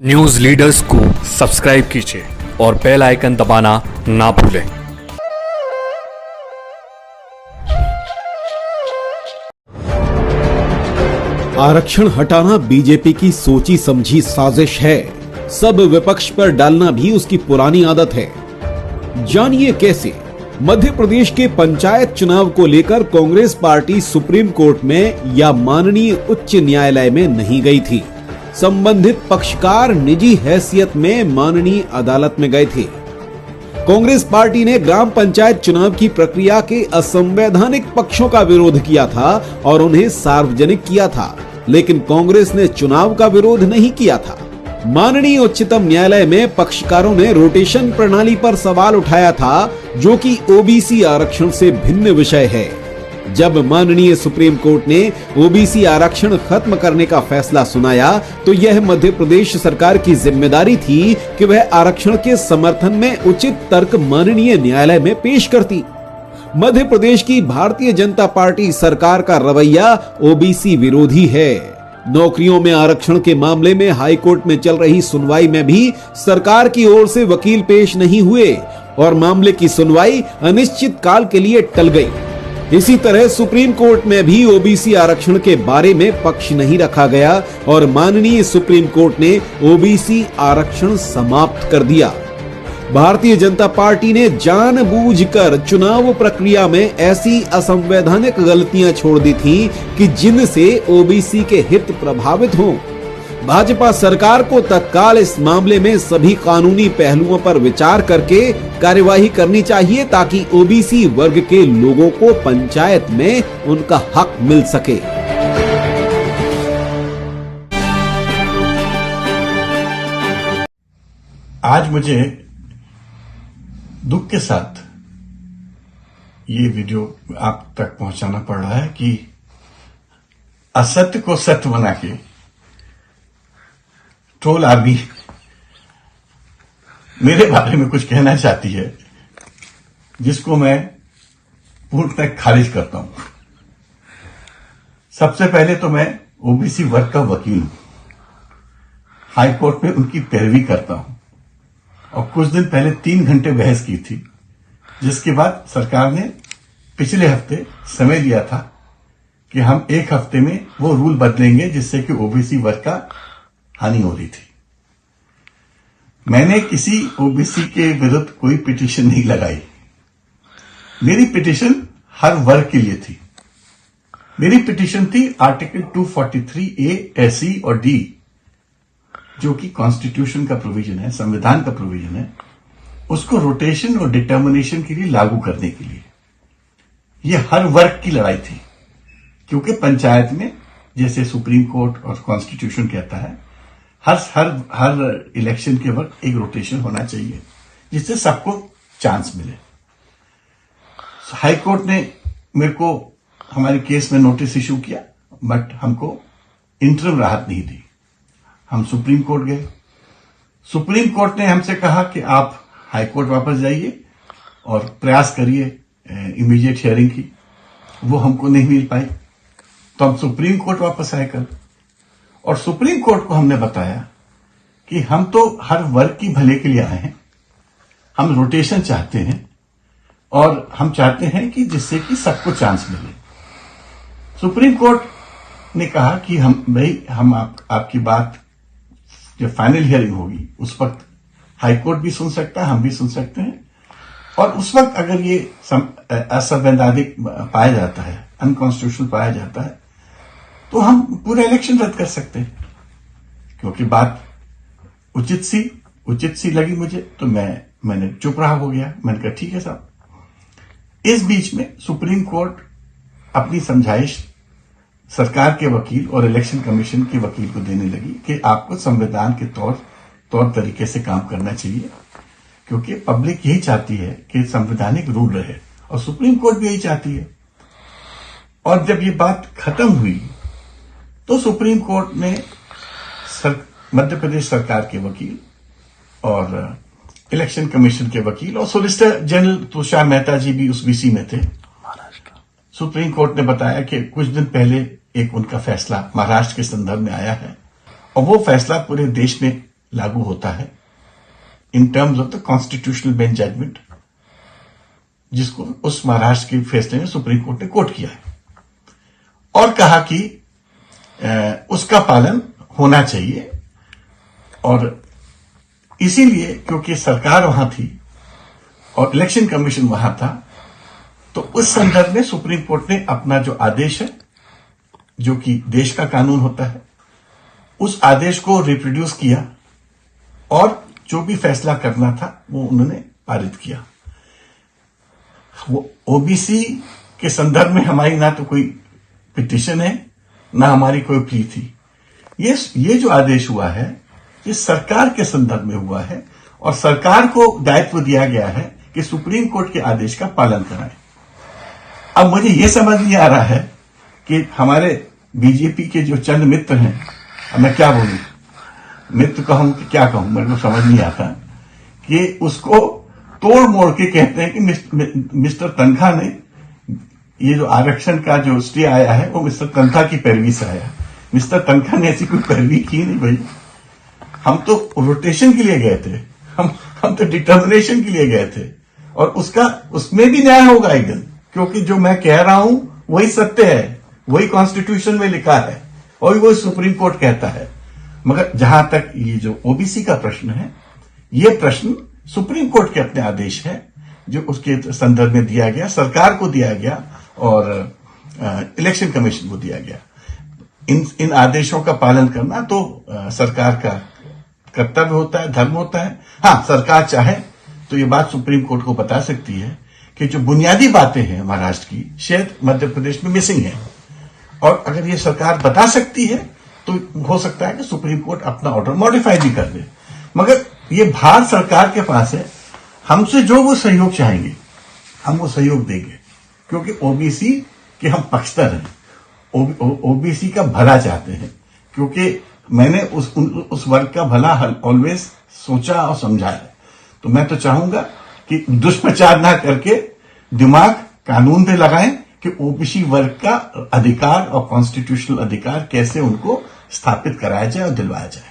News leaders को subscribe कीजिए और बेल आइकन दबाना ना भूलें। आरक्षण हटाना बीजेपी की सोची समझी साजिश है। सब विपक्ष पर डालना भी उसकी पुरानी आदत है। जानिए कैसे। मध्य प्रदेश के पंचायत चुनाव को लेकर कांग्रेस पार्टी सुप्रीम कोर्ट में या माननीय उच्च न्यायालय में नहीं गई थी। संबंधित पक्षकार निजी हैसियत में माननीय अदालत में गए थे। कांग्रेस पार्टी ने ग्राम पंचायत चुनाव की प्रक्रिया के असंवैधानिक पक्षों का विरोध किया था और उन्हें सार्वजनिक किया था, लेकिन कांग्रेस ने चुनाव का विरोध नहीं किया था। माननीय उच्चतम न्यायालय में पक्षकारों ने रोटेशन प्रणाली पर सवाल उठाया था, जो कि ओबीसी आरक्षण से भिन्न विषय है। जब माननीय सुप्रीम कोर्ट ने ओबीसी आरक्षण खत्म करने का फैसला सुनाया, तो यह मध्य प्रदेश सरकार की जिम्मेदारी थी कि वह आरक्षण के समर्थन में उचित तर्क माननीय न्यायालय में पेश करती। मध्य प्रदेश की भारतीय जनता पार्टी सरकार का रवैया ओबीसी विरोधी है। नौकरियों में आरक्षण के मामले में हाईकोर्ट में चल रही सुनवाई में भी सरकार की ओर से वकील पेश नहीं हुए और मामले की सुनवाई अनिश्चित काल के लिए टल गई। इसी तरह सुप्रीम कोर्ट में भी ओबीसी आरक्षण के बारे में पक्ष नहीं रखा गया और माननीय सुप्रीम कोर्ट ने ओबीसी आरक्षण समाप्त कर दिया। भारतीय जनता पार्टी ने जानबूझकर चुनाव प्रक्रिया में ऐसी असंवैधानिक गलतियां छोड़ दी थीं कि जिनसे ओबीसी के हित प्रभावित हों। भाजपा सरकार को तत्काल इस मामले में सभी कानूनी पहलुओं पर विचार करके कार्यवाही करनी चाहिए, ताकि ओबीसी वर्ग के लोगों को पंचायत में उनका हक मिल सके। आज मुझे दुख के साथ ये वीडियो आप तक पहुंचाना पड़ रहा है कि असत्य को सत्य बना के ट्रोल आर्मी मेरे बारे में कुछ कहना चाहती है, जिसको मैं पूर्णतः खारिज करता हूं। सबसे पहले तो मैं ओबीसी वर्ग का वकील हूं, हाईकोर्ट में उनकी पैरवी करता हूं और कुछ दिन पहले 3 घंटे बहस की थी, जिसके बाद सरकार ने पिछले हफ्ते समय दिया था कि हम 1 हफ्ते में वो रूल बदलेंगे जिससे कि ओबीसी वर्ग का हानि हो रही थी। मैंने किसी ओबीसी के विरुद्ध कोई पिटीशन नहीं लगाई। मेरी पिटीशन हर वर्ग के लिए थी। मेरी पिटीशन थी आर्टिकल 243A SC और D, जो कि कॉन्स्टिट्यूशन का प्रोविजन है, संविधान का प्रोविजन है, उसको रोटेशन और डिटर्मिनेशन के लिए लागू करने के लिए। यह हर वर्ग की लड़ाई थी, क्योंकि पंचायत में जैसे सुप्रीम कोर्ट और कॉन्स्टिट्यूशन कहता है, हर इलेक्शन के वक्त एक रोटेशन होना चाहिए, जिससे सबको चांस मिले। हाई कोर्ट ने मेरे को हमारे केस में नोटिस इशू किया, बट हमको इंटरिम राहत नहीं दी। हम सुप्रीम कोर्ट गए। सुप्रीम कोर्ट ने हमसे कहा कि आप हाई कोर्ट वापस जाइए और प्रयास करिए इमीडिएट हियरिंग की। वो हमको नहीं मिल पाई, तो हम सुप्रीम कोर्ट वापस आए कल, और सुप्रीम कोर्ट को हमने बताया कि हम तो हर वर्ग की भले के लिए आए हैं, हम रोटेशन चाहते हैं और हम चाहते हैं कि जिससे कि सबको चांस मिले। सुप्रीम कोर्ट ने कहा कि हम आपकी बात जब फाइनल हियरिंग होगी उस वक्त हाई कोर्ट भी सुन सकता है, हम भी सुन सकते हैं, और उस वक्त अगर ये असंवैधानिक पाया जाता है, अनकॉन्स्टिट्यूशनल पाया जाता है, तो हम पूरा इलेक्शन रद्द कर सकते हैं। क्योंकि बात उचित सी लगी मुझे, तो मैंने चुप रहा हो गया। मैंने कहा ठीक है साहब। इस बीच में सुप्रीम कोर्ट अपनी समझाइश सरकार के वकील और इलेक्शन कमीशन के वकील को देने लगी कि आपको संविधान के तौर तरीके से काम करना चाहिए, क्योंकि पब्लिक यही चाहती है कि संवैधानिक रूल रहे, और सुप्रीम कोर्ट भी यही चाहती है। और जब ये बात खत्म हुई, तो सुप्रीम कोर्ट ने मध्य प्रदेश सरकार के वकील और इलेक्शन कमीशन के वकील और सोलिसिटर जनरल तुषार मेहता जी भी उस वीसी में थे। सुप्रीम कोर्ट ने बताया कि कुछ दिन पहले एक उनका फैसला महाराष्ट्र के संदर्भ में आया है, और वो फैसला पूरे देश में लागू होता है in terms of the constitutional bench judgment, जिसको उस महाराष्ट्र के फैसले में सुप्रीम कोर्ट ने कोट किया है और कहा कि उसका पालन होना चाहिए। और इसीलिए क्योंकि सरकार वहां थी और इलेक्शन कमीशन वहां था, तो उस संदर्भ में सुप्रीम कोर्ट ने अपना जो आदेश है, जो कि देश का कानून होता है, उस आदेश को रिप्रोड्यूस किया और जो भी फैसला करना था वो उन्होंने पारित किया। वो ओबीसी के संदर्भ में हमारी ना तो कोई पिटीशन है ना हमारी कोई प्ली थी। ये जो आदेश हुआ है ये सरकार के संदर्भ में हुआ है और सरकार को दायित्व दिया गया है कि सुप्रीम कोर्ट के आदेश का पालन कराएं। अब मुझे ये समझ नहीं आ रहा है कि हमारे बीजेपी के जो चंद मित्र हैं, अब मैं क्या बोलूं, मित्र कहूं कि क्या कहूं, मेरे को समझ नहीं आता, कि उसको तोड़ मोड़ के कहते हैं कि मिस्टर तनखा ने ये जो आरक्षण का जो स्टे आया है वो मिस्टर तनखा की पैरवी से आया। मिस्टर तनखा ने ऐसी कोई पैरवी की नहीं भाई। हम तो रोटेशन के लिए गए थे, हम तो डिटर्मिनेशन के लिए गए थे और उसमें भी न्याय होगा एक दिन, क्योंकि जो मैं कह रहा हूं वही सत्य है, वही कॉन्स्टिट्यूशन में लिखा है और वही सुप्रीम कोर्ट कहता है। मगर जहां तक ये जो ओबीसी का प्रश्न है, ये प्रश्न सुप्रीम कोर्ट के अपने आदेश है जो उसके संदर्भ में दिया गया, सरकार को दिया गया और इलेक्शन कमीशन को दिया गया। इन आदेशों का पालन करना तो सरकार का कर्तव्य होता है, धर्म होता है। हाँ, सरकार चाहे तो ये बात सुप्रीम कोर्ट को बता सकती है कि जो बुनियादी बातें हैं महाराष्ट्र की, शायद मध्य प्रदेश में मिसिंग है, और अगर ये सरकार बता सकती है तो हो सकता है कि सुप्रीम कोर्ट अपना ऑर्डर मॉडिफाई भी कर दे। मगर ये भार सरकार के पास है, हमसे जो वो सहयोग चाहेंगे हम वो सहयोग देंगे, क्योंकि ओबीसी के हम पक्षधर हैं, ओबीसी का भला चाहते हैं, क्योंकि मैंने उस वर्ग का भला ऑलवेज सोचा और समझा है। तो मैं तो चाहूंगा कि दुष्प्रचार ना करके दिमाग कानून पे लगाएं कि ओबीसी वर्ग का अधिकार और कॉन्स्टिट्यूशनल अधिकार कैसे उनको स्थापित कराया जाए और दिलवाया जाए।